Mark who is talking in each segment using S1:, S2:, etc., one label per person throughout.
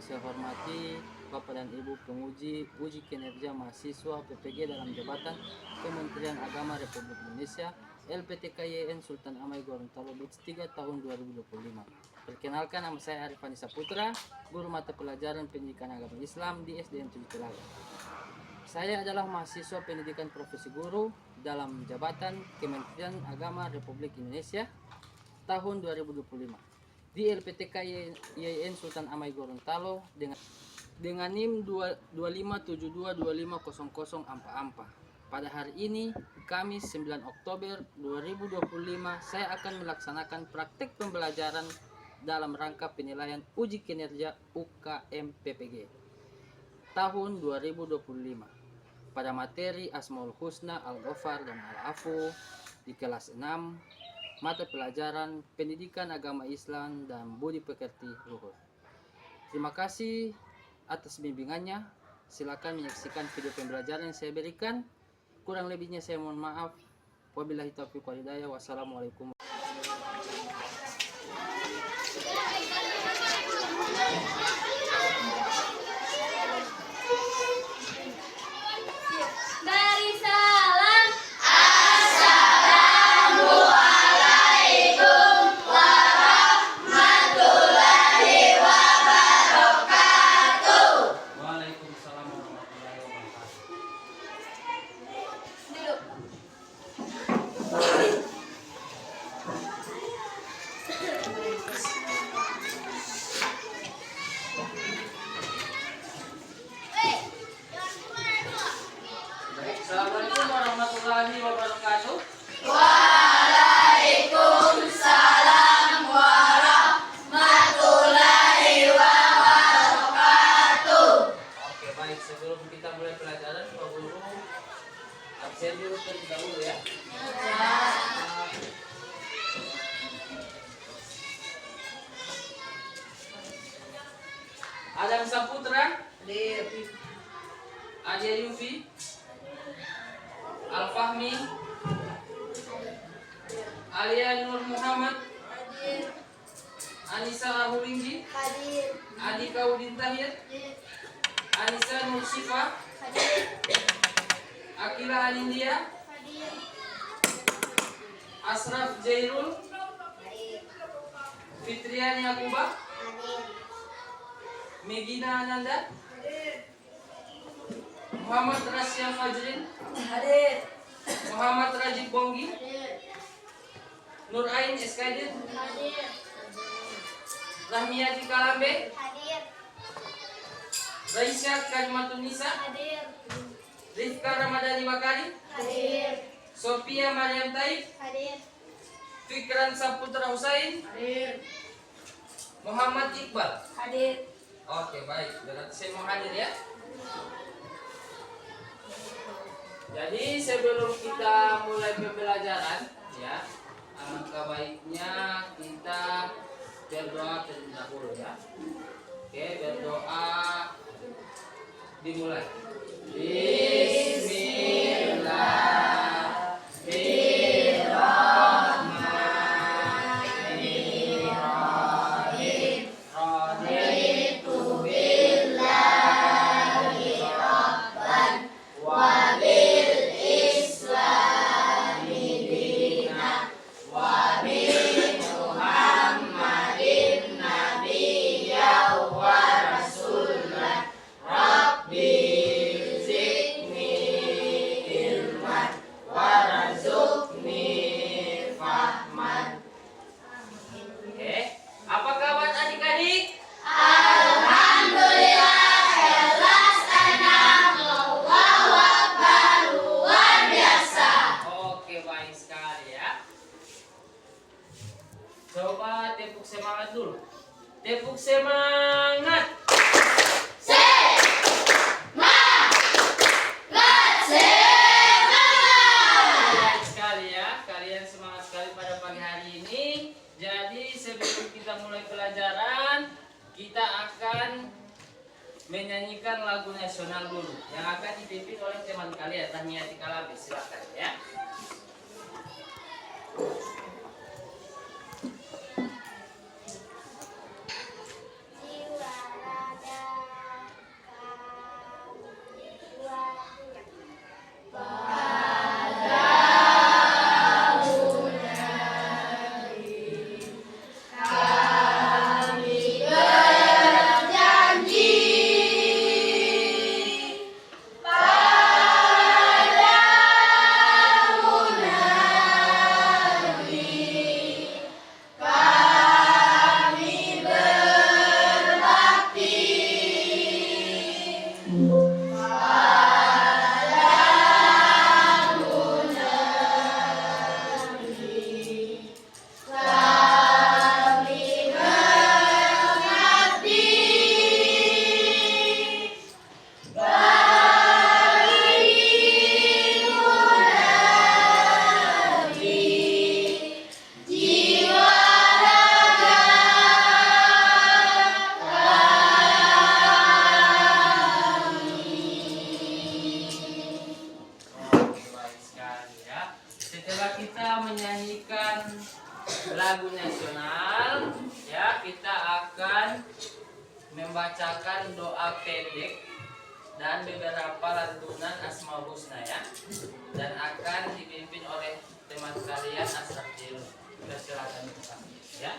S1: saya hormati Bapak dan Ibu penguji uji kinerja mahasiswa PPG dalam jabatan Kementerian Agama Republik Indonesia LPTKYN Sultan Amai Gorontalo Batch 3 tahun 2025. Perkenalkan, nama saya Arif Anissa Putra, guru mata pelajaran pendidikan agama Islam di SDN 7 Telaga. Saya adalah mahasiswa pendidikan profesi guru dalam jabatan Kementerian Agama Republik Indonesia tahun 2025 di LPTKYN Sultan Amai Gorontalo dengan NIM 25722500 Ampa. Pada hari ini, Kamis 9 Oktober 2025, saya akan melaksanakan praktek pembelajaran dalam rangka penilaian uji kinerja UKM PPG tahun 2025 pada materi Asmaul Husna, Al-Ghafar, dan Al-Afu di kelas 6 mata pelajaran pendidikan agama Islam dan budi pekerti luhur. Terima kasih atas bimbingannya. Silakan menyaksikan video pembelajaran yang saya berikan. Kurang lebihnya saya mohon maaf. Wabillahi taufiq wal hidayah. Wassalamualaikum. Assalamualaikum warahmatullahi wabarakatuh.
S2: Waalaikumsalam warahmatullahi wabarakatuh.
S1: Oke, baik. Sebelum kita mulai pelajaran, Pak Guru absen dulu terlebih dahulu ya. Adam Saputra, Adia Yufi, Al-Fahmi, Alia Nur Muhammad, Anissa Rahulinggi, Adika Udin Tahir, Anissa Nur Syifa, Akila Anindia, Asraf Jairul, Fitriani Akuba, Megina Ananda, Muhammad Rasya Fajrin, Muhammad Rajib Bonggi, Nur Ain Eskadit, Rahmiyati Kalambe, Raisya Kalimatun Nisa, Rifka Ramadhani Bakari, Sophia Mariam Taib, Fikran Saputra Husain, Muhammad Iqbal. Oke, baik. Berarti saya mau hadir ya. Jadi sebelum kita mulai pembelajaran ya, alangkah baiknya kita berdoa terlebih dahulu ya. Oke, berdoa dimulai. Bismillahirrahmanirrahim. Raditu billahi rabban wa bil islami dinan wa bi Muhammadin nabiyyan wa rasulan. Rabbi zidni ilman warzuqni fahman. Oke, apa kabar adik-adik?
S2: Alhamdulillah, ikhlas, tenang, Allahu Akbar, luar biasa.
S1: Oke, baik sekali ya. Coba tepuk semangat dulu. Tepuk semangat. Baik sekali ya. Kalian semangat sekali pada pagi hari ini. Jadi sebelum kita mulai pelajaran, kita akan menyanyikan lagu nasional dulu yang akan dipimpin oleh teman kalian, Rahmiyati Kalambe. Silakan ya.
S2: Jiwa raga
S1: surat pendek dan beberapa lantunan Asmaul Husna ya, dan akan dipimpin oleh teman kalian Asrafil. Silakan ya.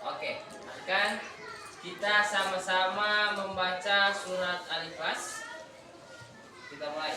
S1: Oke, akan kita sama-sama membaca surat Al-Ikhlas. Kita mulai.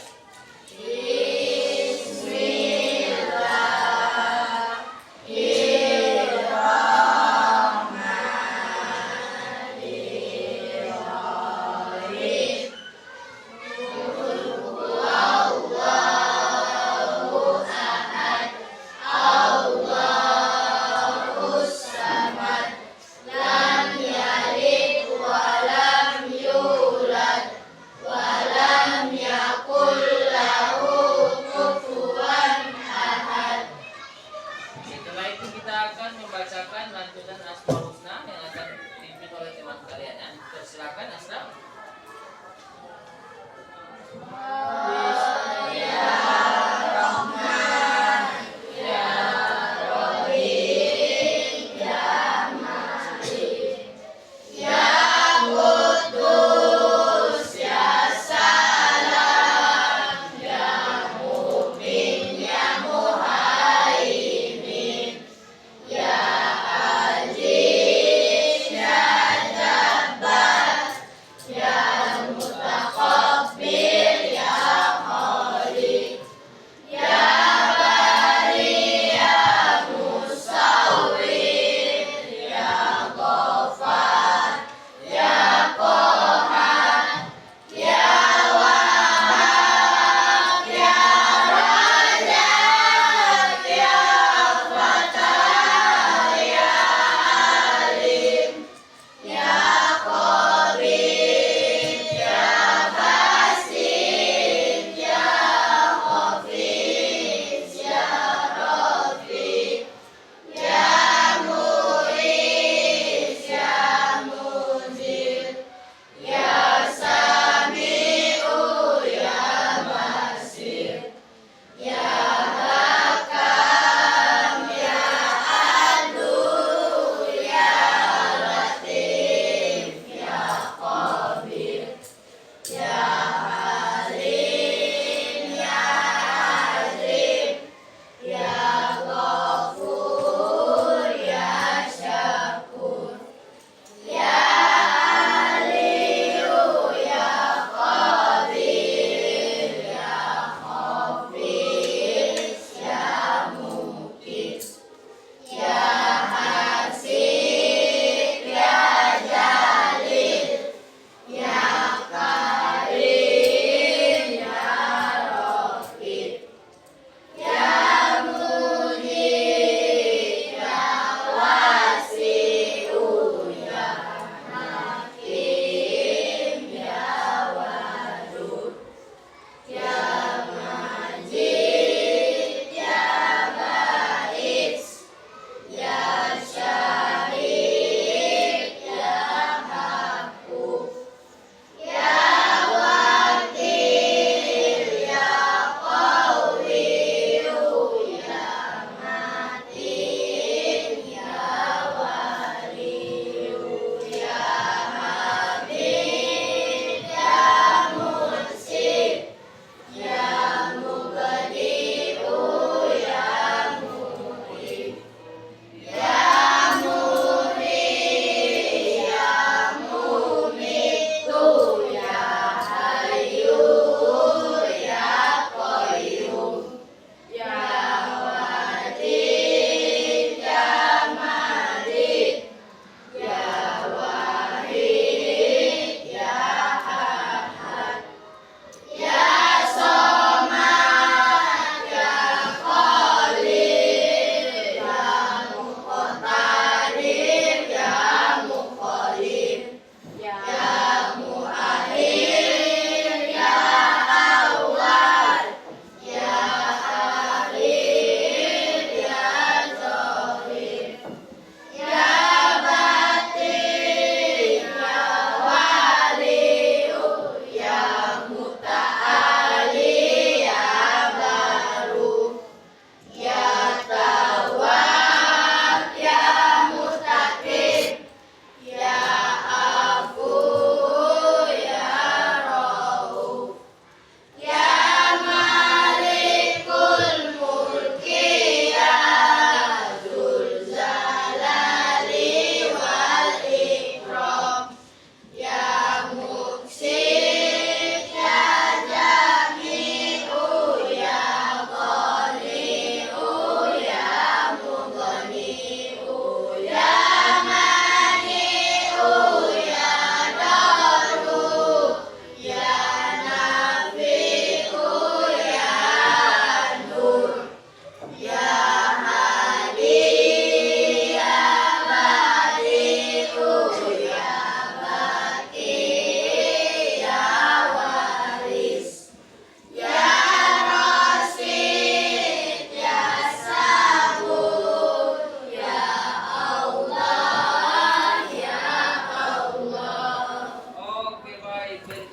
S2: Lam yulad wa lam yakul lahu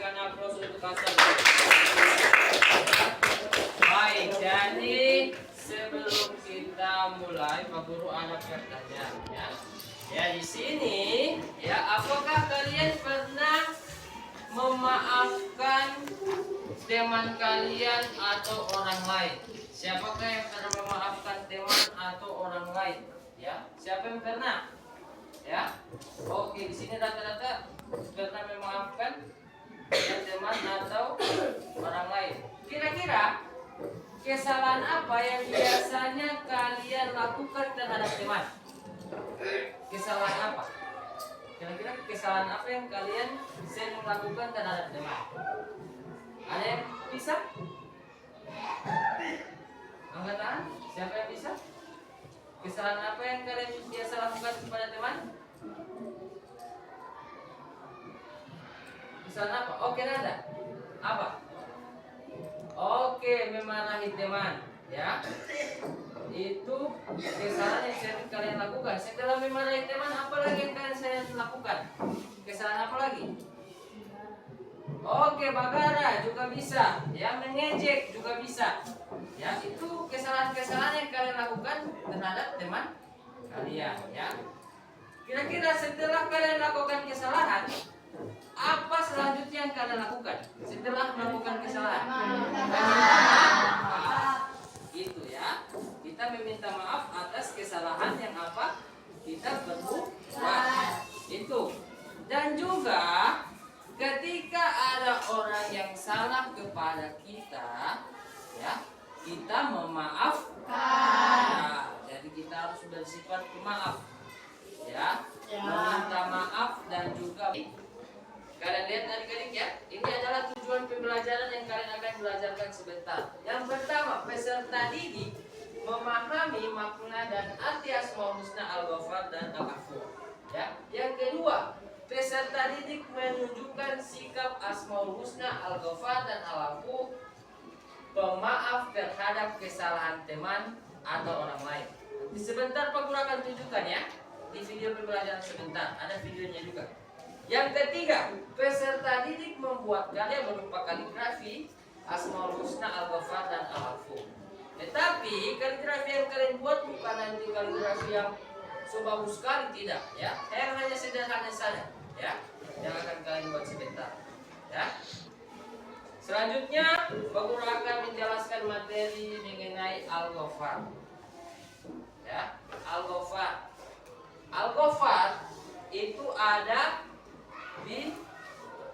S1: berikan aplaus untuk Hasan. Baik, jadi sebelum kita mulai, Pak Guru ada pertanyaan ya. Ya di sini ya, apakah kalian pernah memaafkan teman kalian atau orang lain? Siapakah yang pernah memaafkan teman atau orang lain? Ya, siapa yang pernah? Ya, oke, di sini rata-rata pernah memaafkan ya, teman atau orang lain. Kira-kira kesalahan apa yang biasanya kalian lakukan terhadap teman? Kesalahan apa? Kira-kira kesalahan apa yang kalian sering lakukan terhadap teman? Ada yang bisa? Angkat tangan. Siapa yang bisa? Kesalahan apa yang kalian biasa lakukan kepada teman? Kesalahan apa? Oke, ada. Apa? Oke, memarahi teman. Ya. Itu kesalahan yang sering kalian lakukan. Setelah memarahi teman, apa lagi yang kalian sering lakukan? Kesalahan apa lagi? Oke, bagara juga bisa. Ya, mengejek juga bisa. Ya, itu kesalahan-kesalahan yang kalian lakukan terhadap teman kalian. Ya. Kira-kira setelah kalian lakukan kesalahan, apa selanjutnya yang kalian lakukan setelah melakukan kesalahan? Meminta maaf. Itu ya. Kita meminta maaf atas kesalahan yang apa kita perbuat. Itu. Dan juga ketika ada orang yang salah kepada kita, ya, kita memaafkan. Nah, jadi kita harus bersifat pemaaf, ya, meminta maaf dan juga. Kalian lihat adik-adik ya, ini adalah tujuan pembelajaran yang kalian akan belajarkan sebentar. Yang pertama, peserta didik memahami makna dan arti Asmaul Husna, Al-Ghafar dan Al-Afu. Ya. Yang kedua, peserta didik menunjukkan sikap Asmaul Husna, Al-Ghafar dan Al-Afu, pemaaf terhadap kesalahan teman atau orang lain. Nanti sebentar Pak Guru akan tunjukkan ya di video pembelajaran sebentar, ada videonya juga. Yang ketiga, peserta didik membuat karya berupa kaligrafi Asmaul Husna, Al-Ghafar dan Al-Afu. Tetapi kaligrafi yang kalian buat bukan nanti kaligrafi yang so bagus sekali, tidak ya. Yang hanya sederhana saja ya, yang akan kalian buat sebentar ya. Selanjutnya Pak Guru akan menjelaskan materi mengenai Al-Ghafar ya. Al-Ghafar, Al-Ghafar itu ada di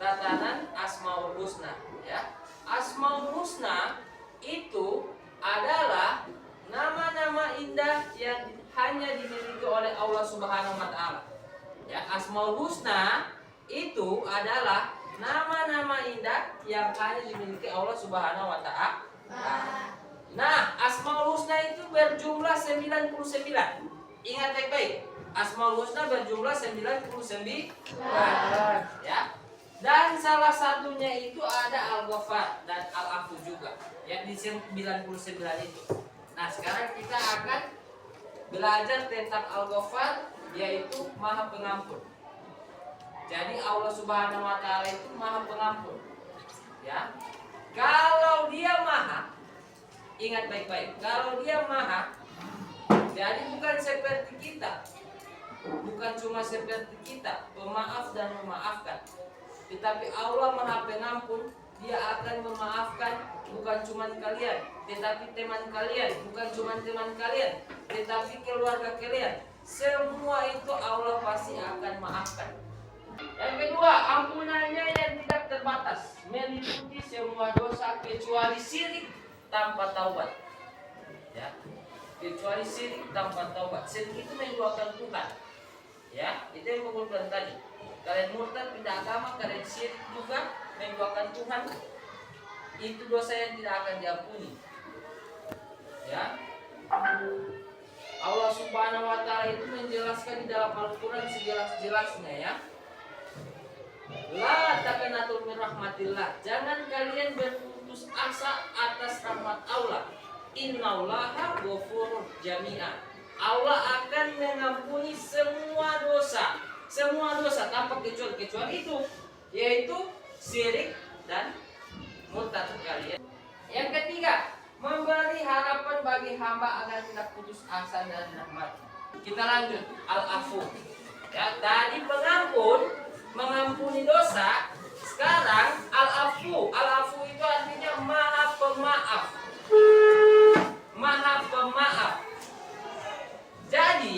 S1: tatanan Asmaul Husna ya. Asmaul Husna itu adalah nama-nama indah yang hanya dimiliki oleh Allah Subhanahu wa taala. Ya, Asmaul Husna itu adalah nama-nama indah yang hanya dimiliki Allah Subhanahu wa taala. Nah, Asmaul Husna itu berjumlah 99. Ingat baik-baik. Asmaul Husna berjumlah 99 ya. Dan salah satunya itu ada Al-Ghafar dan Al-Afu juga yang di 99 itu. Nah, sekarang kita akan belajar tentang Al-Ghafar, yaitu Maha Pengampun. Jadi Allah Subhanahu wa taala itu Maha Pengampun. Ya. Kalau Dia Maha, ingat baik-baik, kalau Dia Maha, jadi bukan seperti kita. Bukan cuma seperti kita, pemaaf dan memaafkan. Tetapi Allah Maha Pengampun, Dia akan memaafkan bukan cuma kalian, tetapi teman kalian, bukan cuma teman kalian, tetapi keluarga kalian. Semua itu Allah pasti akan maafkan. Yang kedua, ampunannya yang tidak terbatas, meliputi semua dosa kecuali syirik tanpa taubat. Ya. Kecuali syirik tanpa taubat. Syirik itu menduakan Tuhan. Ya, itu yang Pak bilang tadi. Kalian murtad pindah agama, kalian syirik juga menduakan Tuhan. Itu dosa yang tidak akan diampuni. Ya. Allah Subhanahu wa taala itu menjelaskan di dalam Al-Qur'an sejelas-jelasnya ya. La taqnatul min rahmatillah. Jangan kalian berputus asa atas rahmat Allah. Innallaha ghafurur jami'a. Allah akan mengampuni semua dosa tanpa kecuali itu, yaitu syirik dan murtad sekalian. Yang ketiga, memberi harapan bagi hamba agar tidak putus asa dan rahmat. Kita lanjut, al-afu. Ya, tadi pengampun, mengampuni dosa. Sekarang al-afu. Al-afu itu artinya maha pemaaf. Maha pemaaf. Jadi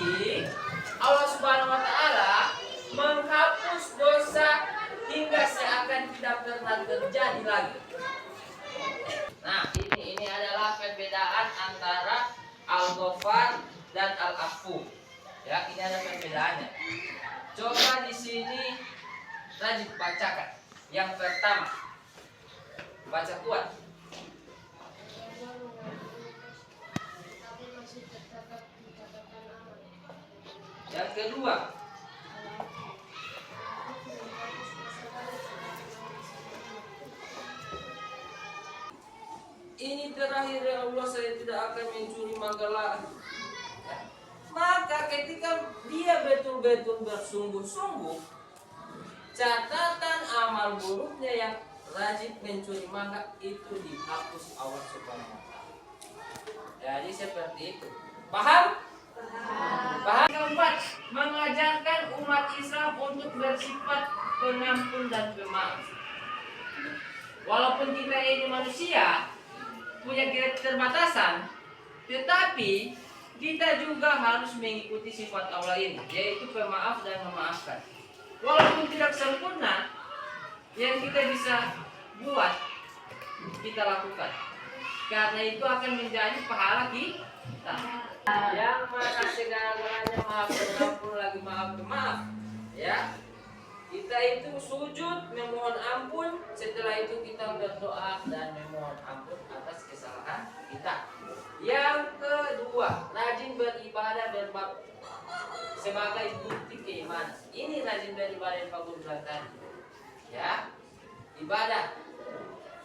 S1: Allah Subhanahu wa taala menghapus dosa hingga seakan tidak pernah terjadi lagi. Nah, ini adalah perbedaan antara Al-Ghaffar dan Al-Afu. Ya, ini ada perbedaannya. Coba di sini Rajib bacakan. Yang pertama, baca kuat. Yang kedua, ini terakhir ya Allah, saya tidak akan mencuri makalah. Maka ketika dia betul-betul bersungguh-sungguh, catatan amal buruknya yang rajin mencuri mangga itu dihapus Allah Subhanahu wa taala. Jadi seperti itu. Paham? Paham. Keempat, mengajarkan umat Islam untuk bersifat pengampun dan pemaaf. Walaupun kita ini manusia, punya keterbatasan, tetapi kita juga harus mengikuti sifat Allah ini, yaitu pemaaf dan memaafkan. Walaupun tidak sempurna, yang kita bisa buat, kita lakukan. Karena itu akan menjadi pahala kita. Yang maha segala-galanya, maha pengampun lagi maha pemaaf. Ya, kita itu sujud memohon ampun, setelah itu kita berdoa dan memohon ampun atas kesalahan kita. Yang kedua, rajin beribadah berbab sebagai bukti keimanan. Ini rajin beribadah yang bagus tadi. Ya, ibadah.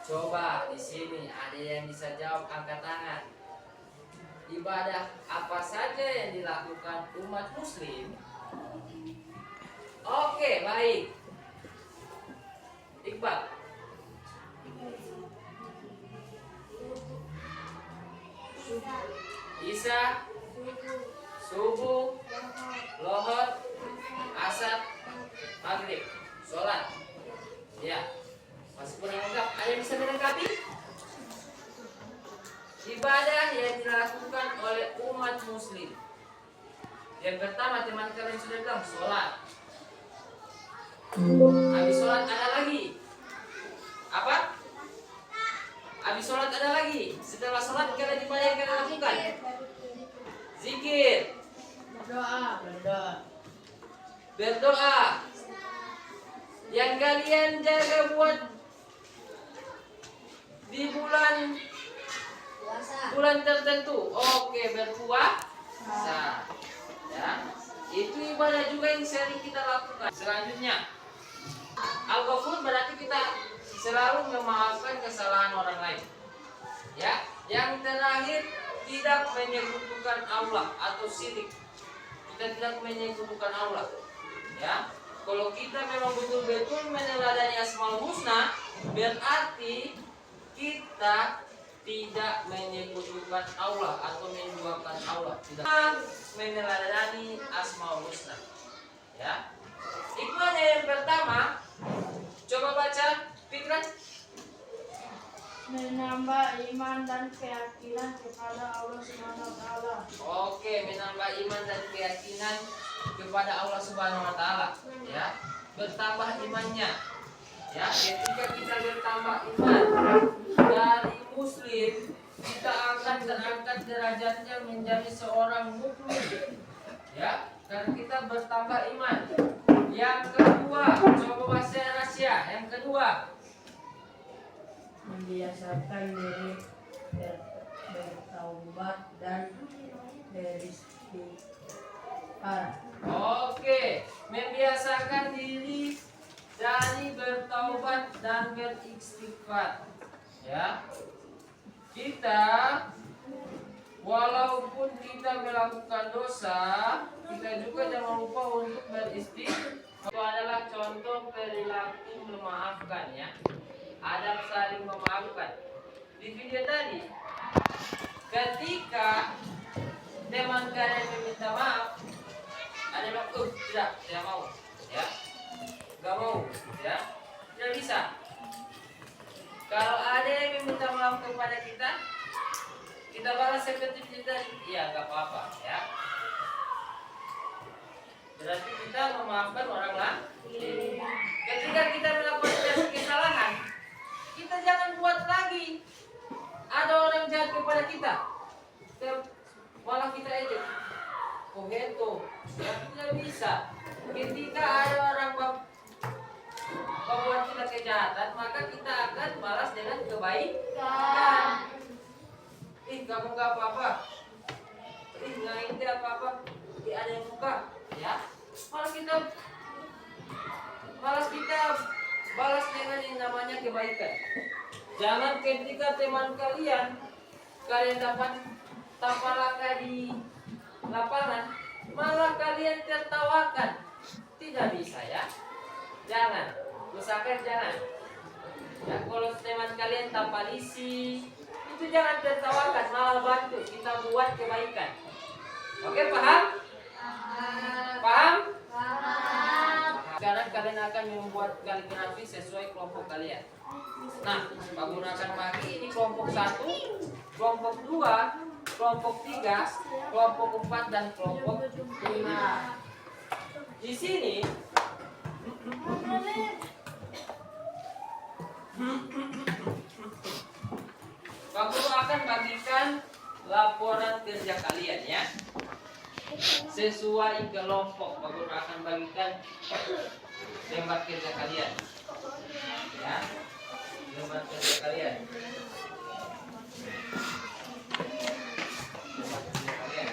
S1: Coba di sini ada yang bisa jawab, angkat tangan. Ibadah apa saja yang dilakukan umat muslim? Oke, baik. Iqbal. Isya, subuh, lohor, asar, maghrib, sholat. Ya, masih kurang lengkap. Ada yang bisa melengkapi? Ibadah yang dilakukan oleh umat muslim. Yang pertama, teman kalian sudah bilang sholat. Habis sholat ada lagi apa? Habis sholat ada lagi. Setelah sholat kalian ibadah yang kalian lakukan? Zikir, berdoa. Yang kalian jaga buat di bulan tertentu. Oke, berpuasa. Ya, itu ibadah juga yang sering kita lakukan. Selanjutnya, Al-Ghafur berarti kita selalu memaafkan kesalahan orang lain. Ya, yang terakhir, tidak menyekutukan Allah atau syirik. Kita tidak menyekutukan Allah. Ya, kalau kita memang betul-betul meneladani Asmaul Husna, berarti kita tidak menyekutukan Allah atau menduakan Allah. Tidak meneladani Asmaul Husna. Ya, hikmahnya yang pertama, coba baca, Fikran.
S3: Menambah iman dan keyakinan kepada Allah Subhanahu wa taala.
S1: Oke, menambah iman dan keyakinan kepada Allah Subhanahu wa taala. Ya, bertambah imannya. Ya, ketika kita bertambah iman dari muslim, kita akan terangkat derajatnya menjadi seorang mukmin. Ya, karena kita bertambah iman. Yang kedua, coba bahasa rahasia. Yang kedua,
S3: Membiasakan diri bertaubat dan beristighfar.
S1: oke, membiasakan diri dari bertaubat dan beristighfar. Ya, kita walaupun kita melakukan dosa, kita juga jangan lupa untuk beristighfar. Itu adalah contoh perilaku memaafkan ya. Adab saling memaafkan. Di video tadi, ketika teman kalian meminta maaf, ada bilang, tidak mau, ya, nggak mau, ya, tidak bisa. Kalau ada yang meminta maaf kepada kita balas seperti kita, iya nggak apa-apa, ya. Berarti kita memaafkan orang lain. Ketika kita melakukan kesalahan, kita jangan buat lagi. Ada orang jahat kepada kita, malah kita ejek. Oh itu, ya tidak bisa. Ketika ada orang membuat kita kejahatan, maka kita akan balas dengan kebaikan. Kamu nggak apa-apa. Nggak ini apa-apa. Ada yang muka, ya. Malas kita balas dengan yang namanya kebaikan. Jangan ketika teman kalian dapat tapalaka di lapangan, malah kalian tertawakan. Tidak bisa ya. Jangan. Usahakan jangan. Ya, kalau teman kalian tapalisi, itu jangan tertawakan, malah bantu kita buat kebaikan. Oke, paham? Paham? Sekarang kalian akan membuat kaligrafi sesuai kelompok kalian. Nah, menggunakan maki ini kelompok 1, kelompok 2, kelompok 3, kelompok 4 dan kelompok 5. Di sini Pak Guru akan bagikan laporan kerja kalian ya. Sesuai kelompok Pak Guru akan bagikan lembar kerja kalian. Ya. Lembar kerja kalian. Lembar kerja kalian.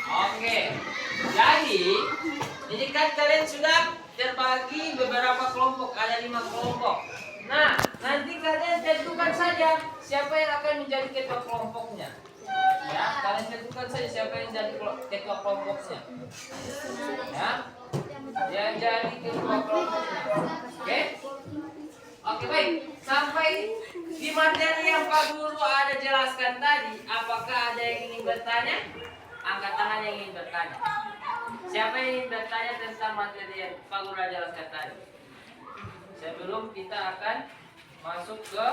S1: Oke. Jadi, ini kan kalian sudah terbagi beberapa kelompok, ada 5 kelompok. Nah, nanti kalian tentukan saja siapa yang akan menjadi ketua kelompoknya. Ya, kalian tentukan saja siapa yang jadi ketua kelompoknya. Ya, yang jadi ketua kelompoknya. Oke? Oke, baik. Sampai di materi yang Pak Guru ada jelaskan tadi, apakah ada yang ingin bertanya? Angkat tangan yang ingin bertanya. Siapa yang ingin bertanya tentang materi yang Pak Guru jelaskan tadi? Sebelum kita akan masuk ke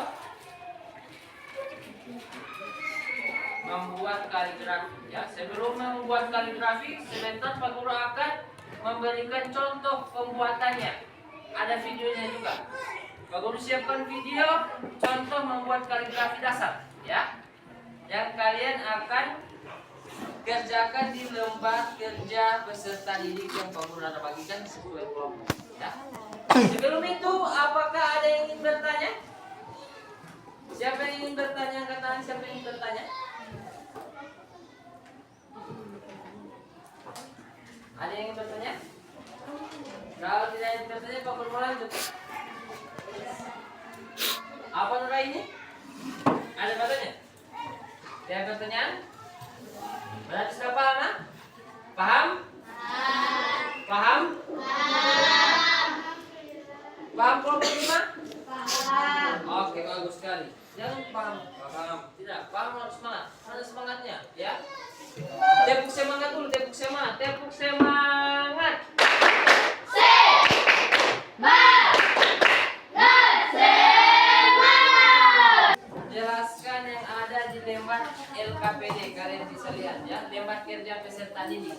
S1: membuat kaligrafi. Ya, sebelum membuat kaligrafi, sebentar Pak Guru akan memberikan contoh pembuatannya. Ada videonya juga. Pak Guru siapkan video contoh membuat kaligrafi dasar, ya, yang kalian akan kerjakan di lembar kerja peserta didik yang Pak Guru ada bagikan sesuai kelompok. Ya. Sebelum itu, apakah ada yang ingin bertanya? Siapa yang ingin bertanya? Angkat tangan. Siapa yang ingin bertanya? Ada yang ingin bertanya? Kalau tidak ingin bertanya, Pak Guru lanjut. Apa Nura ini? Ada bertanya? Ada pertanyaan? Berarti sudah paham? Ha? Paham? Paham? Paham kelompok 5? Paham. Oke, bagus sekali. Jangan paham. Paham. Tidak, paham harus semangat. Ada semangatnya, ya. Tepuk semangat dulu, tepuk semangat. Tepuk semangat. Jelaskan yang ada di lembar LKPD, kalian bisa lihat ya, lembar kerja peserta didik.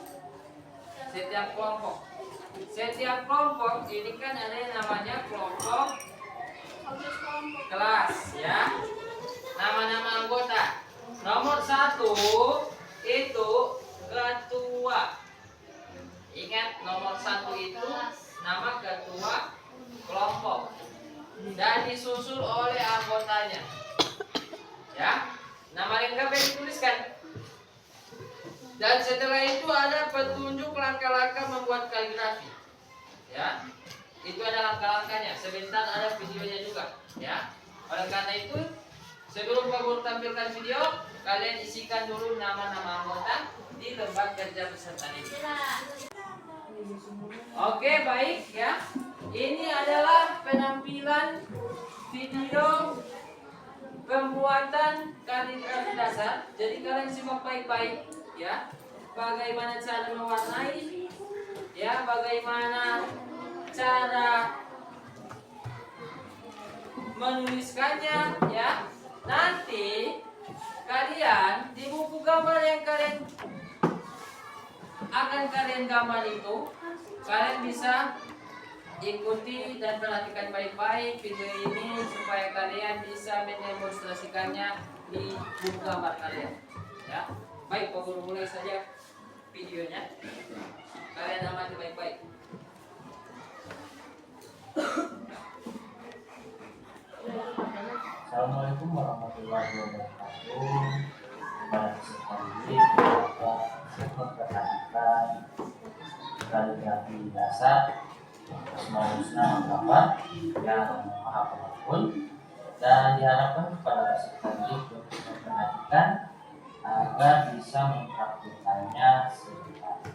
S1: Setiap kelompok ini kan ada yang namanya kelompok kelas ya. Nama-nama anggota. Nomor 1 itu ketua. Ingat, nomor 1 itu nama ketua kelompok dan disusul oleh anggotanya. Ya, nama lengkapnya dituliskan. Dan setelah itu ada petunjuk langkah-langkah membuat kaligrafi. Ya, itu ada langkah-langkahnya. Sebentar ada videonya juga. Ya, oleh karena itu Sebelum Pak Guru tampilkan video, kalian isikan dulu nama-nama anggota di lembar kerja peserta didik. Oke, baik ya. Ini adalah penampilan video pembuatan kaligrafi dasar. Jadi kalian simak baik-baik ya. Bagaimana cara mewarnai, ya, bagaimana cara menuliskannya ya. Nanti kalian di buku gambar yang kalian gambar itu, kalian bisa ikuti dan perhatikan baik-baik video ini supaya kalian bisa mendemonstrasikannya di buku gambar kalian ya. Baik, Pak Guru mulai saja videonya. Kalian amati baik-baik.
S4: Assalamualaikum warahmatullahi wabarakatuh. Pada kesempatan ini kita memperhatikan kaligrafi dasar Asmaul Husna berapa yang maha pengampun, dan diharapkan kepada peserta didik untuk memperhatikan agar bisa mempraktikkannya sehari-hari.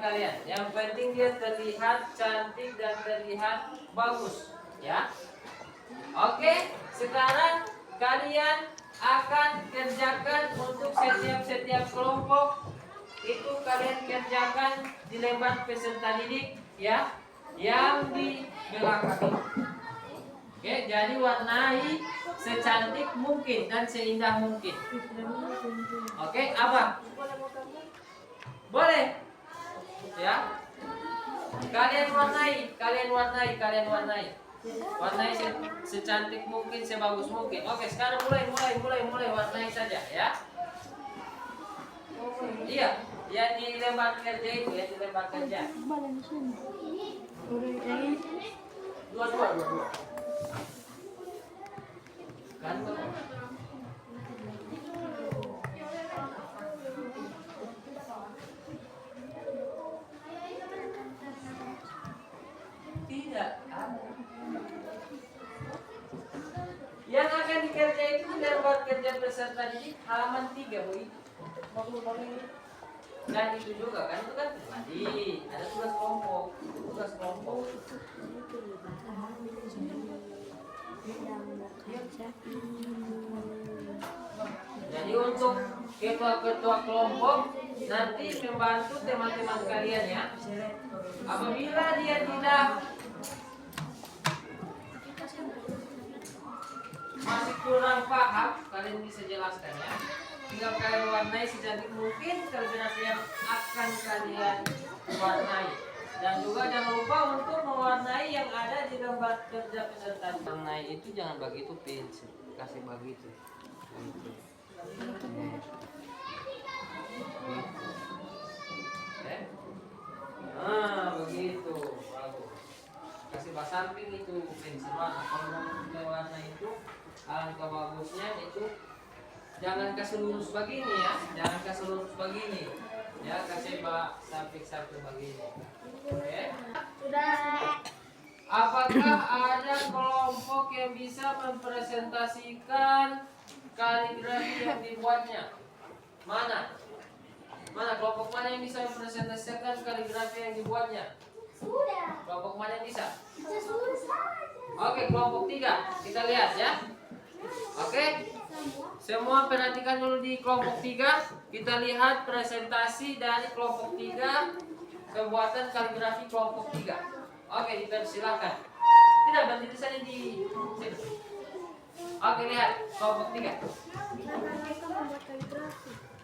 S1: Kalian yang penting dia terlihat cantik dan terlihat bagus ya. Oke, sekarang kalian akan kerjakan untuk setiap kelompok itu, kalian kerjakan di lembar peserta didik ya, yang di belakang. Oke, jadi warnai secantik mungkin dan seindah mungkin. Oke, Abang boleh ya, kalian warnai secantik mungkin, sebagus mungkin. Oke, sekarang mulai warnai saja ya. Iya, ya di lembar kerja itu ya, di lembar kerja. Dua. Kan tidak ada. Yang akan dikerjain itu lembar kerja peserta didik halaman 3, Bu. Dan itu juga kan, itu kan tadi ada tugas kelompok. Jadi untuk ketua-ketua kelompok nanti membantu teman-teman kalian ya. Apabila dia tidak masih kurang paham, kalian bisa jelaskan ya. Tinggal kalian warnai secantik mungkin kaligrafi yang akan kalian warnai. Dan juga jangan lupa untuk mewarnai yang ada di lembar kerja peserta. Warnai itu jangan begitu pensil, kasih begitu. Nah, begitu. Bagus. Kasih bas samping itu pensil warna. Kalau mau warna itu alangkah bagusnya itu jangan kasih lurus begini ya, jangan kasih lurus begini ya, kasih samping begini. Oke. Apakah ada kelompok yang bisa mempresentasikan kaligrafi yang dibuatnya? Mana kelompok mana yang bisa mempresentasikan kaligrafi yang dibuatnya? Kelompok mana yang bisa? Oke, kelompok 3. Kita lihat ya. Oke. Semua perhatikan dulu di kelompok 3. Kita lihat presentasi dari kelompok 3, pembuatan kaligrafi kelompok 3. Oke, dipersilakan. Tidak berdiri saja di sini. Oke, lihat kelompok 3.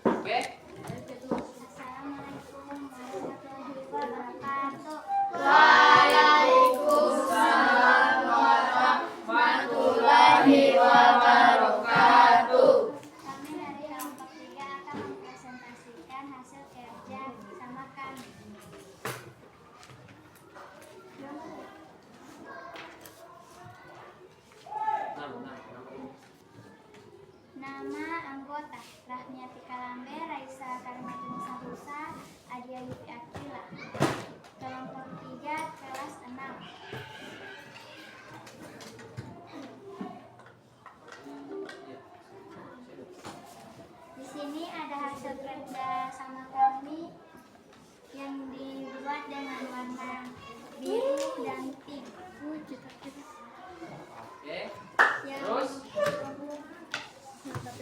S1: Oke.
S2: Waalaikumsalam warahmatullahi wabarakatuh.
S5: Kami dari kelompok 3 akan mempresentasikan hasil kerja bersama kami. Nama anggota Rahmiati Kalambe, Raisa Karimatunisa Husa, Adia Yufi Akila. Kelompok 3 kelas 6. Di sini ada hasil kerja sama kami yang dibuat dengan warna biru dan pink.
S1: Oke.
S5: Yang
S1: Terus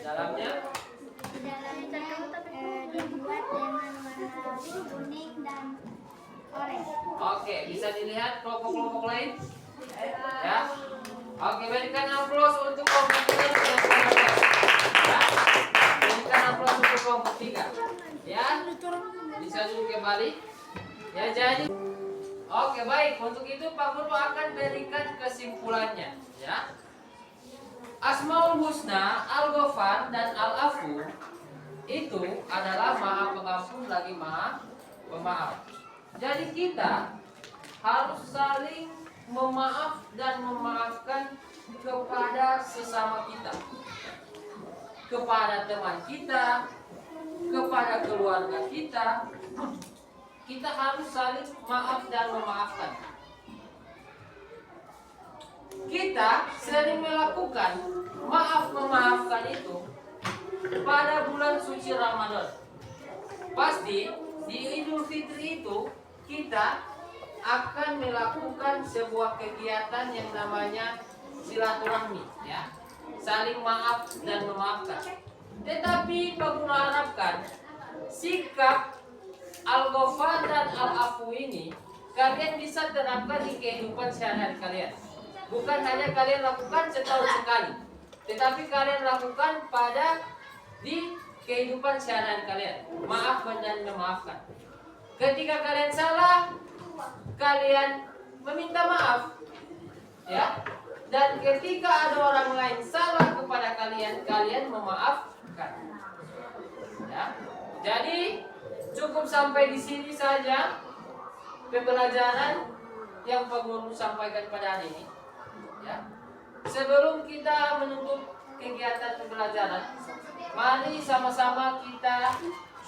S1: dalamnya
S5: di dalamnya dibuat dengan warna kuning dan oranye.
S1: oke, bisa dilihat kelompok-kelompok lain? Ya. Oke, berikan aplaus untuk kelompok 3 yang sudah berhasil. Ya. Berikan aplaus untuk kelompok 3. Ya. Bisa dulu kembali. Ya, jadi oke, baik. Untuk itu Pak Guru akan berikan kesimpulannya, ya. Asmaul Husna, Al-Ghafar dan Al-Afu itu adalah Maha Pengampun lagi Maha Pemaaf. Jadi kita harus saling memaaf dan memaafkan kepada sesama kita, kepada teman kita, kepada keluarga kita. Kita harus saling maaf dan memaafkan. Kita sering melakukan maaf memaafkan itu pada bulan suci Ramadan. Pasti di Idul Fitri itu kita akan melakukan sebuah kegiatan yang namanya silaturahmi, ya, saling maaf dan memaafkan. Tetapi Pak Guru harapkan sikap Al-Ghafar dan Al-Afu ini kalian bisa terapkan di kehidupan sehari-hari kalian. Bukan hanya kalian lakukan setahun sekali, tetapi kalian lakukan pada di kehidupan sehari-hari kalian. Maaf dan memaafkan. Ketika kalian salah, kalian meminta maaf, ya. Dan ketika ada orang lain salah kepada kalian, kalian memaafkan. Ya. Jadi cukup sampai di sini saja pembelajaran yang Pak Guru sampaikan pada hari ini. Ya. Sebelum kita menutup kegiatan pembelajaran, mari sama-sama kita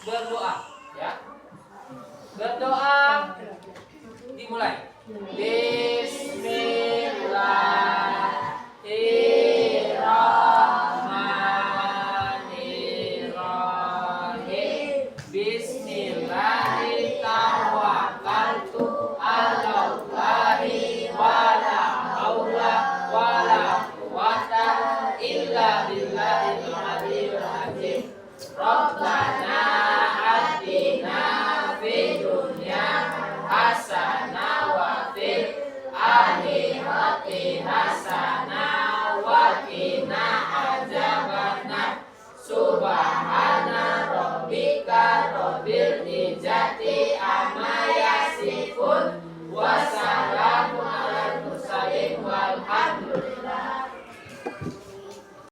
S1: berdoa, ya. Berdoa dimulai. Bismillahirrahmanirrahim. Bismillahirrahmanirrahim. Alallahi wala haula wala quwwata illa billahil aliyyil azim. Rabbana atina fid dunya hasanah wa
S2: Wassalamualaikum.